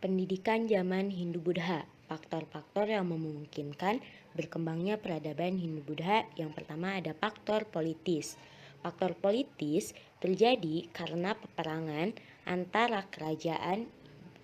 Pendidikan zaman Hindu-Buddha, faktor-faktor yang memungkinkan berkembangnya peradaban Hindu-Buddha. Yang pertama ada faktor politis. Faktor politis terjadi karena peperangan antara kerajaan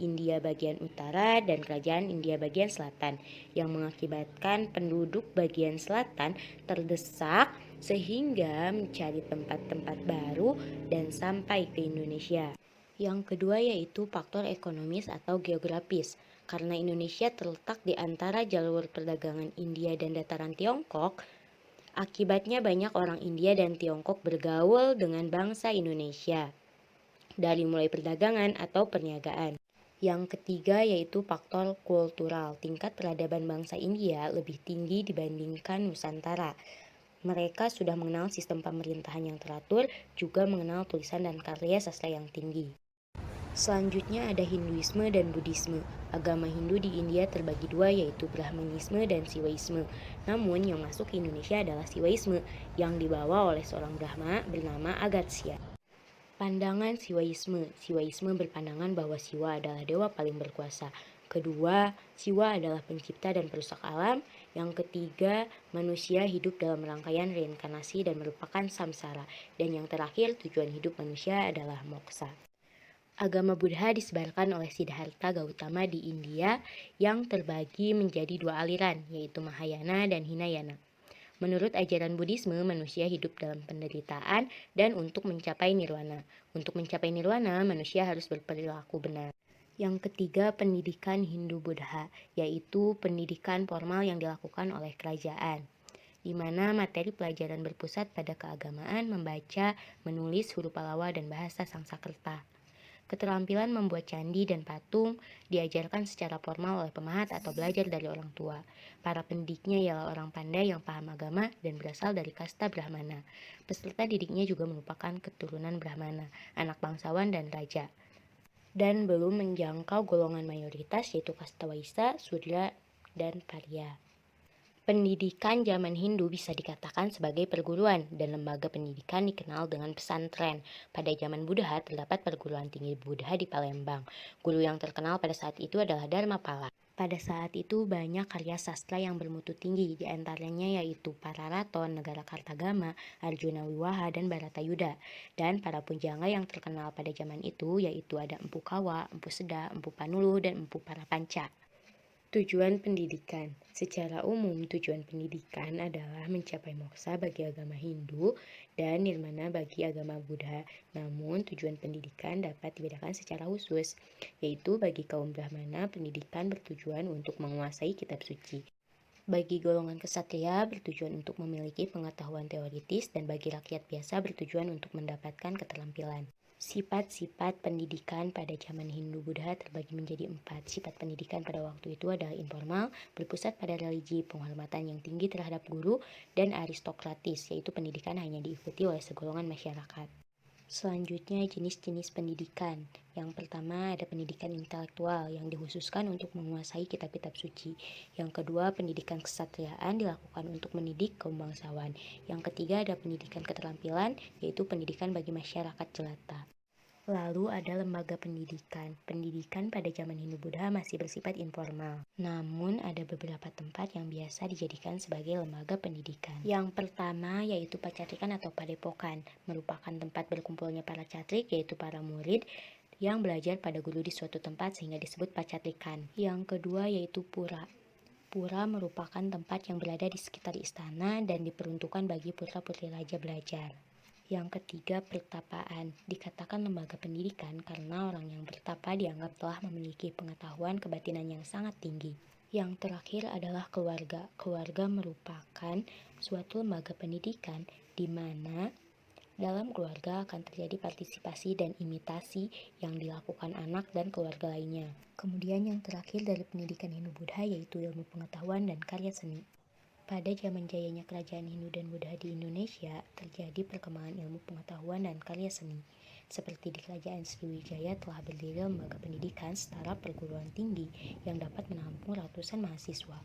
India bagian utara dan kerajaan India bagian selatan yang mengakibatkan penduduk bagian selatan terdesak sehingga mencari tempat-tempat baru dan sampai ke Indonesia. Yang kedua yaitu faktor ekonomis atau geografis. Karena Indonesia terletak di antara jalur perdagangan India dan dataran Tiongkok, akibatnya banyak orang India dan Tiongkok bergaul dengan bangsa Indonesia, dari mulai perdagangan atau perniagaan. Yang ketiga yaitu faktor kultural. Tingkat peradaban bangsa India lebih tinggi dibandingkan Nusantara. Mereka sudah mengenal sistem pemerintahan yang teratur, juga mengenal tulisan dan karya sastra yang tinggi. Selanjutnya ada Hinduisme dan Buddhisme. Agama Hindu di India terbagi dua yaitu Brahmanisme dan Siwaisme. Namun yang masuk ke Indonesia adalah Siwaisme yang dibawa oleh seorang Brahma bernama Agastya. Pandangan Siwaisme. Siwaisme berpandangan bahwa Siwa adalah dewa paling berkuasa. Kedua, Siwa adalah pencipta dan perusak alam. Yang ketiga, manusia hidup dalam rangkaian reinkarnasi dan merupakan samsara. Dan yang terakhir, tujuan hidup manusia adalah moksa. Agama Buddha disebarkan oleh Siddhartha Gautama di India yang terbagi menjadi dua aliran, yaitu Mahayana dan Hinayana. Menurut ajaran Buddhisme, manusia hidup dalam penderitaan dan untuk mencapai nirwana. Untuk mencapai nirwana, manusia harus berperilaku benar. Yang ketiga, pendidikan Hindu-Buddha, yaitu pendidikan formal yang dilakukan oleh kerajaan, di mana materi pelajaran berpusat pada keagamaan, membaca, menulis huruf Pallawa dan bahasa Sanskerta. Keterampilan membuat candi dan patung diajarkan secara formal oleh pemahat atau belajar dari orang tua. Para pendidiknya ialah orang pandai yang paham agama dan berasal dari kasta Brahmana. Peserta didiknya juga merupakan keturunan Brahmana, anak bangsawan dan raja. Dan belum menjangkau golongan mayoritas yaitu kasta Waisya, Sudra, dan Parya. Pendidikan zaman Hindu bisa dikatakan sebagai perguruan dan lembaga pendidikan dikenal dengan pesantren. Pada zaman Buddha terdapat perguruan tinggi Buddha di Palembang. Guru yang terkenal pada saat itu adalah Dharmapala. Pada saat itu banyak karya sastra yang bermutu tinggi, di antaranya yaitu Pararaton, Negara Kartagama, Arjuna Wiwaha, dan Baratayuda. Dan para pujangga yang terkenal pada zaman itu yaitu ada Empu Kawa, Empu Seda, Empu Panuluh, dan Empu Parapanca. Tujuan pendidikan. Secara umum, tujuan pendidikan adalah mencapai moksa bagi agama Hindu dan nirmana bagi agama Buddha. Namun, tujuan pendidikan dapat dibedakan secara khusus, yaitu bagi kaum Brahmana, pendidikan bertujuan untuk menguasai kitab suci. Bagi golongan kesatria bertujuan untuk memiliki pengetahuan teoritis dan bagi rakyat biasa bertujuan untuk mendapatkan keterampilan. Sifat-sifat pendidikan pada zaman Hindu-Buddha terbagi menjadi 4. Sifat pendidikan pada waktu itu adalah informal, berpusat pada religi, penghormatan yang tinggi terhadap guru, dan aristokratis, yaitu pendidikan hanya diikuti oleh segolongan masyarakat. Selanjutnya jenis-jenis pendidikan. Yang pertama ada pendidikan intelektual yang dikhususkan untuk menguasai kitab-kitab suci. Yang kedua pendidikan kesatriaan dilakukan untuk mendidik kaum bangsawan. Yang ketiga ada pendidikan keterampilan yaitu pendidikan bagi masyarakat jelata. Lalu ada lembaga pendidikan. Pendidikan pada zaman Hindu-Buddha masih bersifat informal. Namun ada beberapa tempat yang biasa dijadikan sebagai lembaga pendidikan. Yang pertama yaitu pacatrikan atau padepokan, merupakan tempat berkumpulnya para catrik yaitu para murid yang belajar pada guru di suatu tempat sehingga disebut pacatrikan. Yang kedua yaitu pura. Pura merupakan tempat yang berada di sekitar istana dan diperuntukkan bagi putra-putri raja belajar. Yang ketiga, pertapaan. Dikatakan lembaga pendidikan karena orang yang bertapa dianggap telah memiliki pengetahuan kebatinan yang sangat tinggi. Yang terakhir adalah keluarga. Keluarga merupakan suatu lembaga pendidikan di mana dalam keluarga akan terjadi partisipasi dan imitasi yang dilakukan anak dan keluarga lainnya. Kemudian yang terakhir dari pendidikan Hindu-Buddha yaitu ilmu pengetahuan dan karya seni. Pada zaman jayanya kerajaan Hindu dan Buddha di Indonesia, terjadi perkembangan ilmu pengetahuan dan karya seni. Seperti di Kerajaan Sriwijaya telah berdiri lembaga pendidikan setara perguruan tinggi yang dapat menampung ratusan mahasiswa.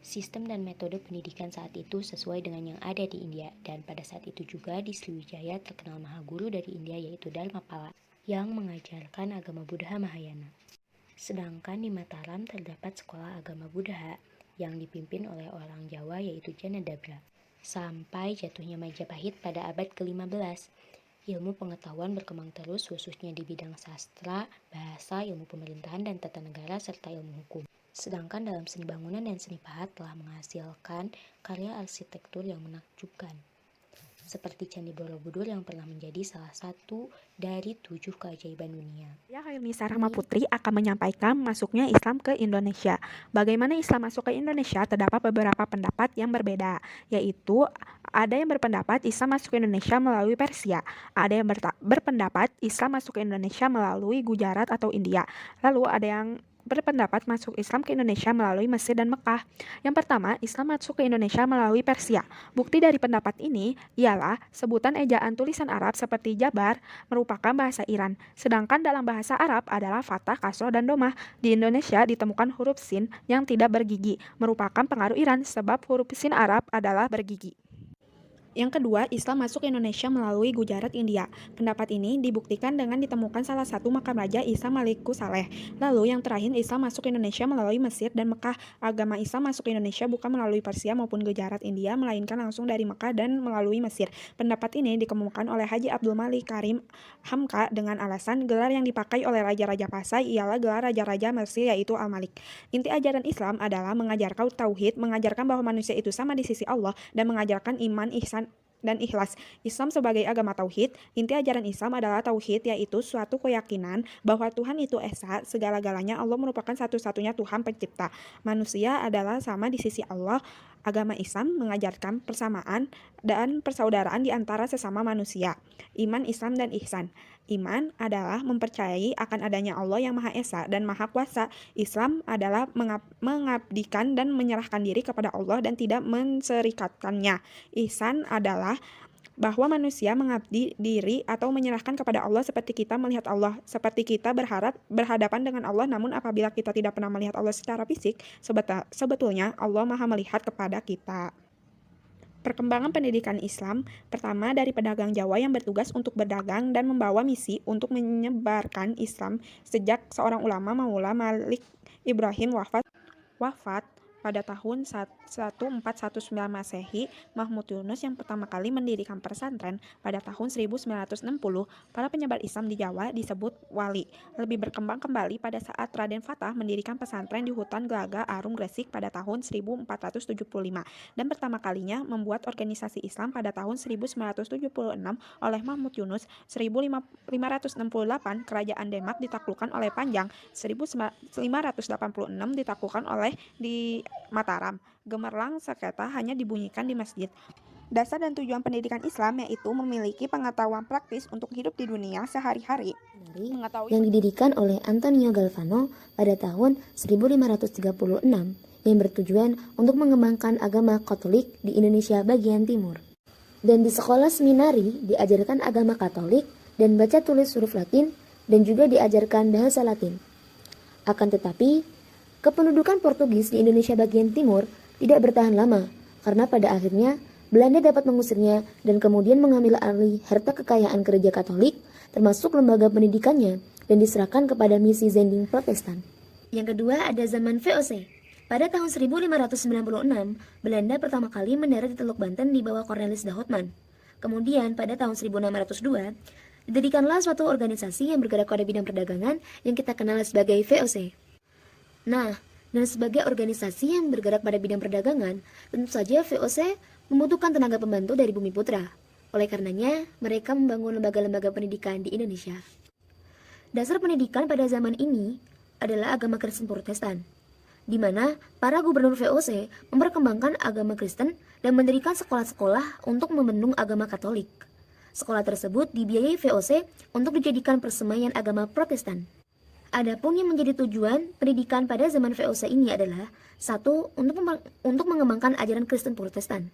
Sistem dan metode pendidikan saat itu sesuai dengan yang ada di India, dan pada saat itu juga di Sriwijaya terkenal Mahaguru dari India yaitu Dharmapala yang mengajarkan agama Buddha Mahayana. Sedangkan di Mataram terdapat sekolah agama Buddha yang dipimpin oleh orang Jawa yaitu Janadabra. Sampai jatuhnya Majapahit pada abad ke-15, ilmu pengetahuan berkembang terus khususnya di bidang sastra, bahasa, ilmu pemerintahan dan tata negara serta ilmu hukum. Sedangkan dalam seni bangunan dan seni pahat telah menghasilkan karya arsitektur yang menakjubkan. Seperti Candi Borobudur yang pernah menjadi salah satu dari 7 keajaiban dunia. Saya Hailunisa Rahma Putri akan menyampaikan masuknya Islam ke Indonesia. Bagaimana Islam masuk ke Indonesia? Terdapat beberapa pendapat yang berbeda, yaitu ada yang berpendapat Islam masuk ke Indonesia melalui Persia, ada yang berpendapat Islam masuk ke Indonesia melalui Gujarat atau India, lalu ada yang berpendapat masuk Islam ke Indonesia melalui Mesir dan Mekah. Yang pertama, Islam masuk ke Indonesia melalui Persia. Bukti dari pendapat ini ialah sebutan ejaan tulisan Arab seperti Jabar merupakan bahasa Iran, sedangkan dalam bahasa Arab adalah fathah, kasroh, dan domah. Di Indonesia ditemukan huruf sin yang tidak bergigi, merupakan pengaruh Iran sebab huruf sin Arab adalah bergigi. Yang kedua, Islam masuk ke Indonesia melalui Gujarat, India. Pendapat ini dibuktikan dengan ditemukan salah satu makam Raja Isa Malikus Saleh. Lalu yang terakhir, Islam masuk ke Indonesia melalui Mesir dan Mekah. Agama Islam masuk ke Indonesia bukan melalui Persia maupun Gujarat, India, melainkan langsung dari Mekah dan melalui Mesir. Pendapat ini dikemukakan oleh Haji Abdul Malik Karim Hamka dengan alasan gelar yang dipakai oleh Raja-Raja Pasai ialah gelar Raja-Raja Mesir yaitu Al-Malik. Inti ajaran Islam adalah mengajarkan tauhid, mengajarkan bahwa manusia itu sama di sisi Allah, dan mengajarkan iman, ihsan, dan ikhlas. Islam sebagai agama tauhid, inti ajaran Islam adalah tauhid, yaitu suatu keyakinan bahwa Tuhan itu esa, segala-galanya, Allah merupakan satu-satunya Tuhan pencipta. Manusia adalah sama di sisi Allah. Agama Islam mengajarkan persamaan dan persaudaraan di antara sesama manusia. Iman, Islam, dan ihsan. Iman adalah mempercayai akan adanya Allah yang Maha Esa dan Maha Kuasa. Islam adalah mengabdikan dan menyerahkan diri kepada Allah dan tidak menserikatkannya. Ihsan adalah bahwa manusia mengabdi diri atau menyerahkan kepada Allah seperti kita melihat Allah, seperti kita berhadapan dengan Allah, namun apabila kita tidak pernah melihat Allah secara fisik, sebetulnya Allah Maha melihat kepada kita. Perkembangan pendidikan Islam, pertama dari pedagang Jawa yang bertugas untuk berdagang dan membawa misi untuk menyebarkan Islam sejak seorang ulama Maula Malik Ibrahim wafat pada tahun 1419 Masehi. Mahmud Yunus yang pertama kali mendirikan pesantren pada tahun 1960. Para penyebar Islam di Jawa disebut wali. Lebih berkembang kembali pada saat Raden Fatah mendirikan pesantren di hutan Glaga Arum Gresik pada tahun 1475 dan pertama kalinya membuat organisasi Islam pada tahun 1976 oleh Mahmud Yunus. 1568 Kerajaan Demak ditaklukkan oleh Panjang. 1586 ditaklukkan oleh di Mataram. Gemerlang seketa hanya dibunyikan di masjid. Dasar dan tujuan pendidikan Islam yaitu memiliki pengetahuan praktis untuk hidup di dunia sehari-hari. Yang didirikan oleh Antonio Galvano pada tahun 1536 yang bertujuan untuk mengembangkan agama Katolik di Indonesia bagian timur. Dan di sekolah seminari diajarkan agama Katolik dan baca tulis huruf Latin dan juga diajarkan bahasa Latin. Akan tetapi, kependudukan Portugis di Indonesia bagian timur tidak bertahan lama karena pada akhirnya Belanda dapat mengusirnya dan kemudian mengambil alih harta kekayaan gereja Katolik termasuk lembaga pendidikannya dan diserahkan kepada misi Zending Protestan. Yang kedua ada zaman VOC. Pada tahun 1596, Belanda pertama kali mendarat di Teluk Banten di bawah Cornelis de Houtman. Kemudian pada tahun 1602, didirikanlah suatu organisasi yang bergerak pada bidang perdagangan yang kita kenal sebagai VOC. Nah, dan sebagai organisasi yang bergerak pada bidang perdagangan, tentu saja VOC membutuhkan tenaga pembantu dari Bumi Putra. Oleh karenanya, mereka membangun lembaga-lembaga pendidikan di Indonesia. Dasar pendidikan pada zaman ini adalah agama Kristen Protestan, di mana para gubernur VOC memperkembangkan agama Kristen dan mendirikan sekolah-sekolah untuk membendung agama Katolik. Sekolah tersebut dibiayai VOC untuk dijadikan persemaian agama Protestan. Adapun yang menjadi tujuan pendidikan pada zaman VOC ini adalah satu, untuk mengembangkan ajaran Kristen Protestan.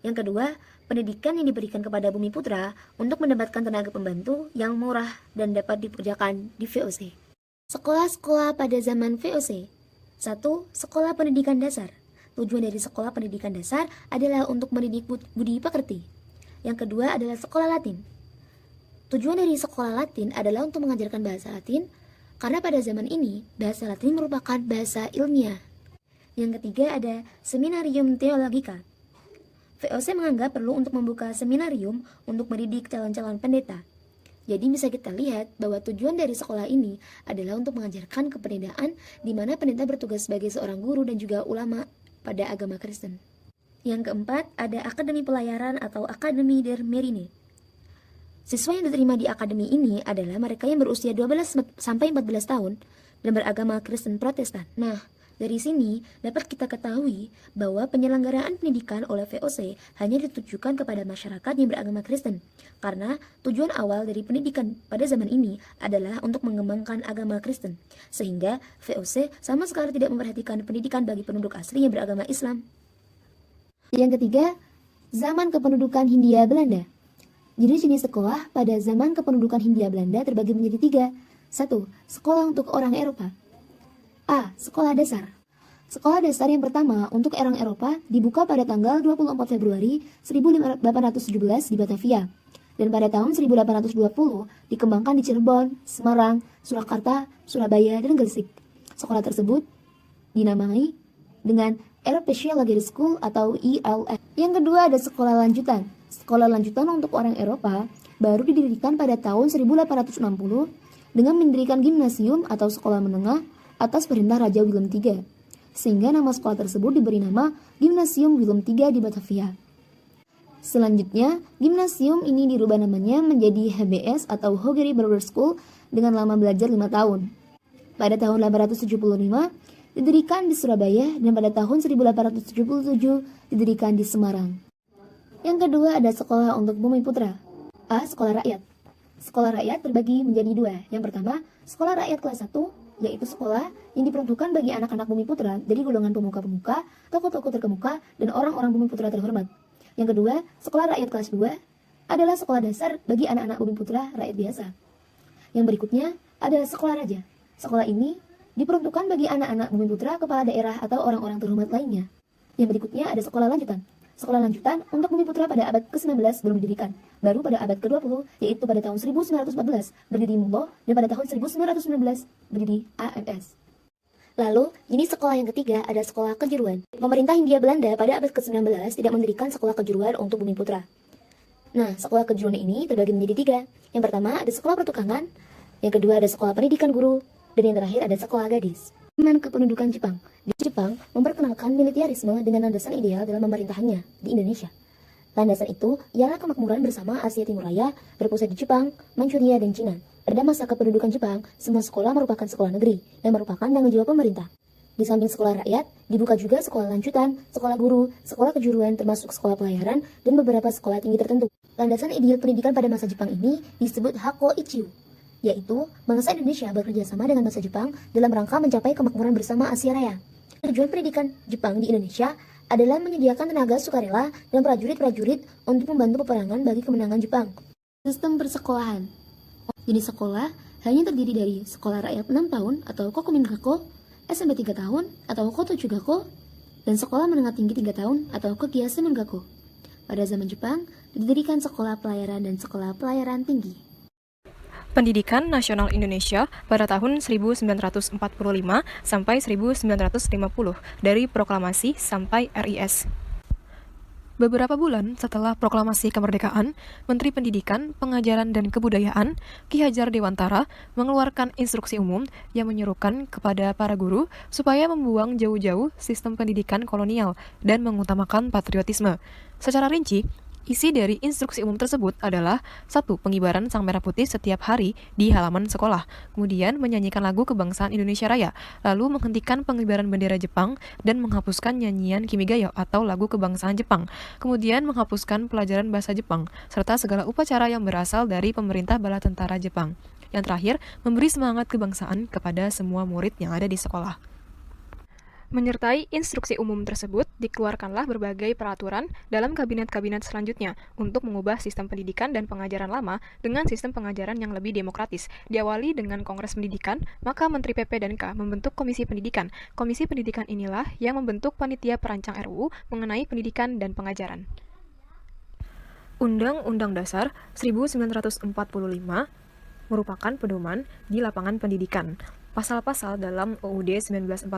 Yang kedua, pendidikan yang diberikan kepada Bumi Putra untuk mendapatkan tenaga pembantu yang murah dan dapat dikerjakan di VOC. Sekolah-sekolah pada zaman VOC. 1. Sekolah pendidikan dasar. Tujuan dari sekolah pendidikan dasar adalah untuk mendidik budi pekerti. Yang kedua adalah sekolah Latin. Tujuan dari sekolah Latin adalah untuk mengajarkan bahasa Latin, karena pada zaman ini bahasa Latin merupakan bahasa ilmiah. Yang ketiga ada Seminarium Theologica. VOC menganggap perlu untuk membuka seminarium untuk mendidik calon-calon pendeta. Jadi bisa kita lihat bahwa tujuan dari sekolah ini adalah untuk mengajarkan kependedaan di mana pendeta bertugas sebagai seorang guru dan juga ulama pada agama Kristen. Yang keempat ada Akademi Pelayaran atau Akademi der Marine. Siswa yang diterima di akademi ini adalah mereka yang berusia 12 sampai 14 tahun dan beragama Kristen Protestan. Nah, dari sini dapat kita ketahui bahwa penyelenggaraan pendidikan oleh VOC hanya ditujukan kepada masyarakat yang beragama Kristen, karena tujuan awal dari pendidikan pada zaman ini adalah untuk mengembangkan agama Kristen, sehingga VOC sama sekali tidak memperhatikan pendidikan bagi penduduk asli yang beragama Islam. Yang ketiga, zaman kependudukan Hindia Belanda. Jenis-jenis sekolah pada zaman kependudukan Hindia Belanda terbagi menjadi 3. 1. Sekolah untuk orang Eropa. A. Sekolah dasar. Sekolah dasar yang pertama untuk orang Eropa dibuka pada tanggal 24 Februari 1817 di Batavia, dan pada tahun 1820 dikembangkan di Cirebon, Semarang, Surakarta, Surabaya, dan Gresik. Sekolah tersebut dinamai dengan European Language School atau ELS. Yang kedua ada sekolah lanjutan. Sekolah lanjutan untuk orang Eropa baru didirikan pada tahun 1860 dengan mendirikan gimnasium atau sekolah menengah atas perintah Raja Willem III, sehingga nama sekolah tersebut diberi nama Gimnasium Willem III di Batavia. Selanjutnya, gimnasium ini dirubah namanya menjadi HBS atau Hogery Brothers School dengan lama belajar 5 tahun. Pada tahun 1875 didirikan di Surabaya dan pada tahun 1877 didirikan di Semarang. Yang kedua ada sekolah untuk bumi putra. A. Sekolah rakyat. Sekolah rakyat terbagi menjadi 2. Yang pertama, sekolah rakyat kelas 1, yaitu sekolah yang diperuntukkan bagi anak-anak bumi putra dari golongan pemuka-pemuka, tokoh-tokoh terkemuka, dan orang-orang bumi putra terhormat. Yang kedua, sekolah rakyat kelas 2 adalah sekolah dasar bagi anak-anak bumi putra rakyat biasa. Yang berikutnya adalah sekolah raja. Sekolah ini diperuntukkan bagi anak-anak bumi putra, kepala daerah, atau orang-orang terhormat lainnya. Yang berikutnya ada sekolah lanjutan. Sekolah lanjutan untuk bumi putra pada abad ke-19 belum didirikan. Baru pada abad ke-20, yaitu pada tahun 1914 berdiri MULO, dan pada tahun 1919 berdiri AMS. Lalu, jenis sekolah yang ketiga ada sekolah kejuruan. Pemerintah Hindia Belanda pada abad ke-19 tidak mendirikan sekolah kejuruan untuk bumi putra. Nah, sekolah kejuruan ini terbagi menjadi 3. Yang pertama ada sekolah pertukangan, yang kedua ada sekolah pendidikan guru, dan yang terakhir ada sekolah gadis. Zaman kependudukan Jepang. Di Jepang memperkenalkan militerisme dengan landasan ideal dalam pemerintahannya di Indonesia. Landasan itu ialah kemakmuran bersama Asia Timur Raya berpusat di Jepang, Manchuria, dan Cina. Pada masa kependudukan Jepang, semua sekolah merupakan sekolah negeri yang merupakan tanggung jawab pemerintah. Di samping sekolah rakyat, dibuka juga sekolah lanjutan, sekolah guru, sekolah kejuruan termasuk sekolah pelayaran, dan beberapa sekolah tinggi tertentu. Landasan ideal pendidikan pada masa Jepang ini disebut Hakko Ichiu, yaitu bangsa Indonesia bekerja sama dengan bangsa Jepang dalam rangka mencapai kemakmuran bersama Asia Raya. Tujuan pendidikan Jepang di Indonesia adalah menyediakan tenaga sukarela dan prajurit-prajurit untuk membantu peperangan bagi kemenangan Jepang. Sistem persekolahan. Jenis sekolah hanya terdiri dari sekolah rakyat 6 tahun atau Kokumin-gakko, SMP 3 tahun atau Kotochugakko, dan sekolah menengah tinggi 3 tahun atau Kokiasemen-gakko. Pada zaman Jepang, didirikan sekolah pelayaran dan sekolah pelayaran tinggi. Pendidikan Nasional Indonesia pada tahun 1945 sampai 1950 dari proklamasi sampai RIS. Beberapa bulan setelah proklamasi kemerdekaan, Menteri Pendidikan, Pengajaran dan Kebudayaan Ki Hajar Dewantara mengeluarkan instruksi umum yang menyuruhkan kepada para guru supaya membuang jauh-jauh sistem pendidikan kolonial dan mengutamakan patriotisme. Secara rinci, isi dari instruksi umum tersebut adalah 1. Pengibaran Sang Merah Putih setiap hari di halaman sekolah, kemudian menyanyikan lagu Kebangsaan Indonesia Raya, lalu menghentikan pengibaran bendera Jepang dan menghapuskan nyanyian Kimigayo atau lagu Kebangsaan Jepang, kemudian menghapuskan pelajaran bahasa Jepang, serta segala upacara yang berasal dari pemerintah bala tentara Jepang. Yang terakhir, memberi semangat kebangsaan kepada semua murid yang ada di sekolah. Menyertai instruksi umum tersebut, dikeluarkanlah berbagai peraturan dalam kabinet-kabinet selanjutnya untuk mengubah sistem pendidikan dan pengajaran lama dengan sistem pengajaran yang lebih demokratis. Diawali dengan Kongres Pendidikan, maka Menteri PP dan K membentuk Komisi Pendidikan. Komisi Pendidikan inilah yang membentuk panitia perancang RUU mengenai pendidikan dan pengajaran. Undang-Undang Dasar 1945 merupakan pedoman di lapangan pendidikan. Pasal-pasal dalam UUD 1945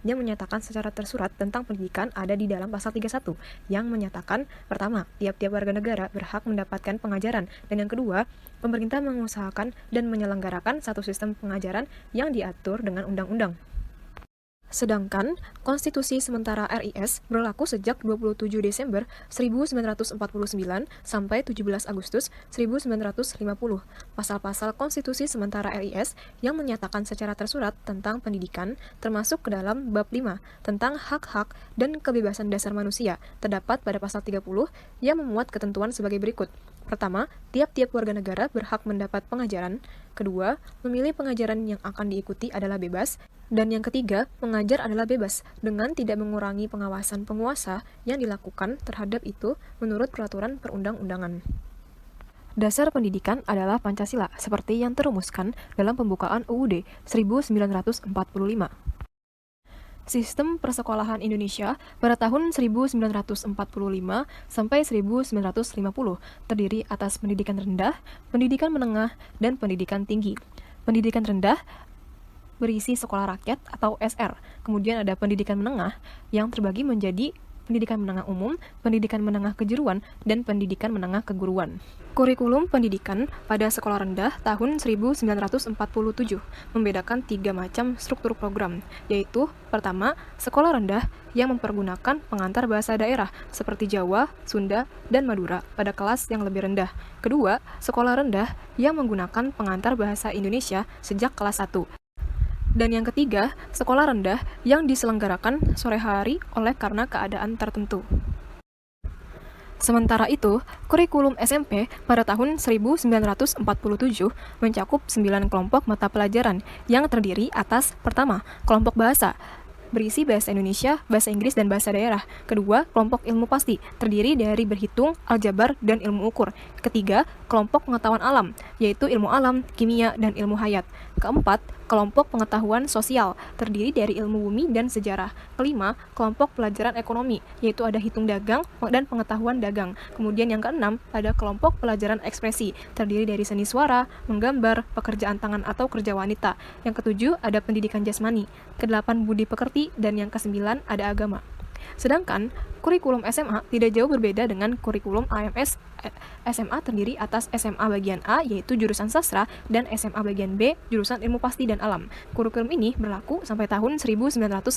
yang menyatakan secara tersurat tentang pendidikan ada di dalam pasal 31 yang menyatakan pertama, tiap-tiap warga negara berhak mendapatkan pengajaran, dan yang kedua, pemerintah mengusahakan dan menyelenggarakan satu sistem pengajaran yang diatur dengan undang-undang. Sedangkan Konstitusi Sementara RIS berlaku sejak 27 Desember 1949 sampai 17 Agustus 1950. Pasal-pasal Konstitusi Sementara RIS yang menyatakan secara tersurat tentang pendidikan termasuk ke dalam bab 5 tentang hak-hak dan kebebasan dasar manusia terdapat pada pasal 30 yang memuat ketentuan sebagai berikut. Pertama, tiap-tiap warga negara berhak mendapat pengajaran. Kedua, memilih pengajaran yang akan diikuti adalah bebas. Dan yang ketiga, mengajar adalah bebas, dengan tidak mengurangi pengawasan penguasa yang dilakukan terhadap itu menurut peraturan perundang-undangan. Dasar pendidikan adalah Pancasila, seperti yang terumuskan dalam pembukaan UUD 1945. Sistem persekolahan Indonesia pada tahun 1945 sampai 1950 terdiri atas pendidikan rendah, pendidikan menengah, dan pendidikan tinggi. Pendidikan rendah berisi sekolah rakyat atau SR. Kemudian ada pendidikan menengah yang terbagi menjadi pendidikan menengah umum, pendidikan menengah kejuruan, dan pendidikan menengah keguruan. Kurikulum pendidikan pada sekolah rendah tahun 1947 membedakan 3 macam struktur program, yaitu pertama, sekolah rendah yang mempergunakan pengantar bahasa daerah seperti Jawa, Sunda, dan Madura pada kelas yang lebih rendah. Kedua, sekolah rendah yang menggunakan pengantar bahasa Indonesia sejak kelas 1. Dan yang ketiga, sekolah rendah yang diselenggarakan sore hari oleh karena keadaan tertentu. Sementara itu, kurikulum SMP pada tahun 1947 mencakup 9 kelompok mata pelajaran yang terdiri atas pertama, kelompok bahasa, berisi bahasa Indonesia, bahasa Inggris, dan bahasa daerah. Kedua, kelompok ilmu pasti, terdiri dari berhitung, aljabar, dan ilmu ukur. Ketiga, kelompok pengetahuan alam, yaitu ilmu alam, kimia, dan ilmu hayat. Keempat, kelompok pengetahuan sosial, terdiri dari ilmu bumi dan sejarah. Kelima, kelompok pelajaran ekonomi, yaitu ada hitung dagang dan pengetahuan dagang. Kemudian yang keenam, ada kelompok pelajaran ekspresi, terdiri dari seni suara, menggambar, pekerjaan tangan atau kerja wanita. Yang ketujuh, ada pendidikan jasmani. Kedelapan, budi pekerti, dan yang kesembilan, ada agama. Sedangkan kurikulum SMA tidak jauh berbeda dengan kurikulum AMS. SMA terdiri atas SMA bagian A yaitu jurusan sastra dan SMA bagian B jurusan ilmu pasti dan alam. Kurikulum ini berlaku sampai tahun 1952.